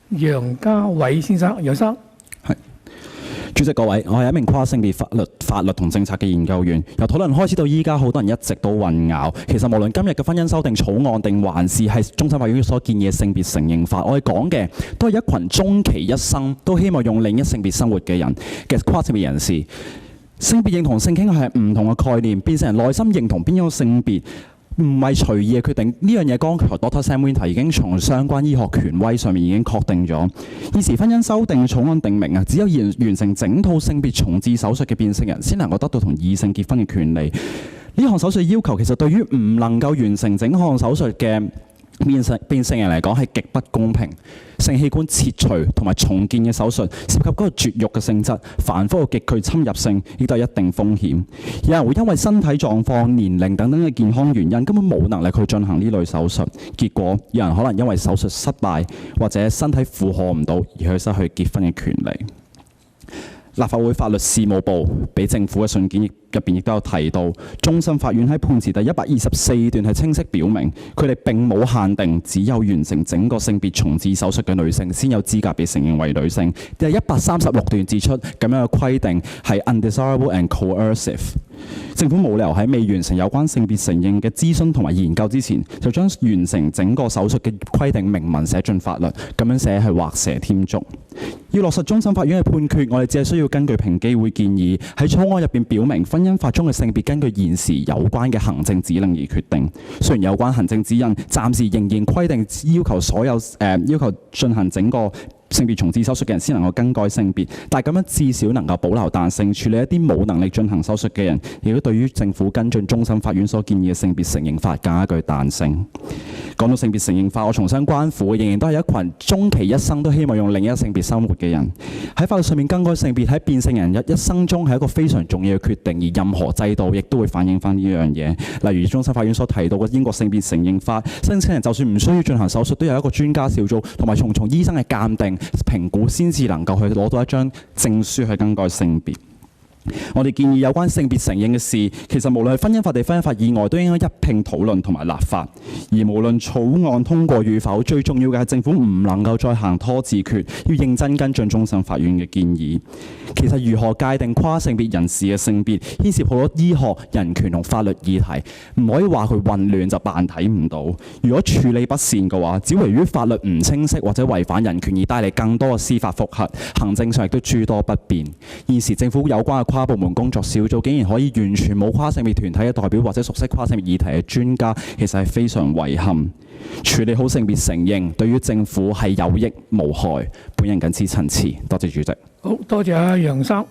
楊家偉先生，楊生。主席各位，我係一名跨性別法律同政策嘅研究員。由討論開始到依家，好多人一直都混淆。其實無論今日嘅婚姻修訂草案定還是係終審法院所建議嘅性別承認法，我哋講嘅都係一群終其一生都希望用另一性別生活嘅人嘅跨性別人士。性別認同性傾向係唔同嘅概念，變成人內心認同邊一個性別，唔係隨意嘅決定。呢樣嘢剛才 Dr. Sam Winter 已經從相關醫學權威上面已經確定咗。現時婚姻修訂草案定明只有完成整套性別重置手術嘅變性人先能夠得到同異性結婚嘅權利。呢項手術要求其實對於唔能夠完成整項手術嘅變性人嚟講係極不公平。性器官切除同埋重建嘅手術涉及嗰個絕育嘅性質，繁複又極具侵入性，亦都有一定風險。有人會因為身體狀況、年齡等等嘅健康原因，根本冇能力去進行呢類手術。結果有人可能因為手術失敗或者身體負荷唔到，而去失去結婚嘅權利。立法會法律事務部俾政府嘅信件入邊亦都有提到，終審法院喺判詞第124段係清晰表明，佢哋並冇限定只有完成整個性別重置手術嘅女性先有資格被承認為女性。第136段指出咁樣嘅規定係 undesirable and coercive。政府冇理由喺未完成有關性別承認嘅諮詢同埋研究之前，就將完成整個手術嘅規定明文寫進法律，咁樣寫係畫蛇添足。要落實終審法院嘅判決，我哋只係需要根據平機會建議喺草案入邊表明婚姻法中嘅性別根據現時有關嘅行政指令而決定。雖然有關行政指引暫時仍然規定要求所有要求進行整個性別重置手術嘅人先能夠更改性別，但係咁樣至少能夠保留彈性，處理一啲冇能力進行手術嘅人，亦都對於政府跟進終審法院所建議嘅性別承認法更加具彈性。講到性別承認法，我重新關乎仍然都係一群終其一生都希望用另一性別生活嘅人。喺法律上面更改性別喺變性人一生中係一個非常重要嘅決定，而任何制度亦都會反映翻呢樣嘢。例如終審法院所提到嘅英國性別承認法，申請人就算唔需要進行手術，都有一個專家小組同埋重醫生嘅鑑定評估，先至能夠去攞到一張證書去更改性別。我哋建議有關性別承認嘅事，其實無論係婚姻法定婚姻法以外，都應該一併討論同埋立法。而無論草案通過與否，最重要嘅係政府唔能夠再行拖字訣，要認真跟進終審法院嘅建議。其實如何界定跨性別人士嘅性別，牽涉好多醫學、人權同法律議題，唔可以話佢混亂就扮睇唔到。如果處理不善嘅話，只會由於法律唔清晰或者違反人權而帶嚟更多嘅司法覆核，行政上亦都諸多不便。現時政府有關嘅跨部門工作小組竟然可以完全冇跨性別團體嘅代表或者熟悉跨性別議題嘅專家，其實係非常遺憾。處理好性別承認，對於政府係有益無害。本人謹此陳辭，多謝主席。好多謝阿楊生。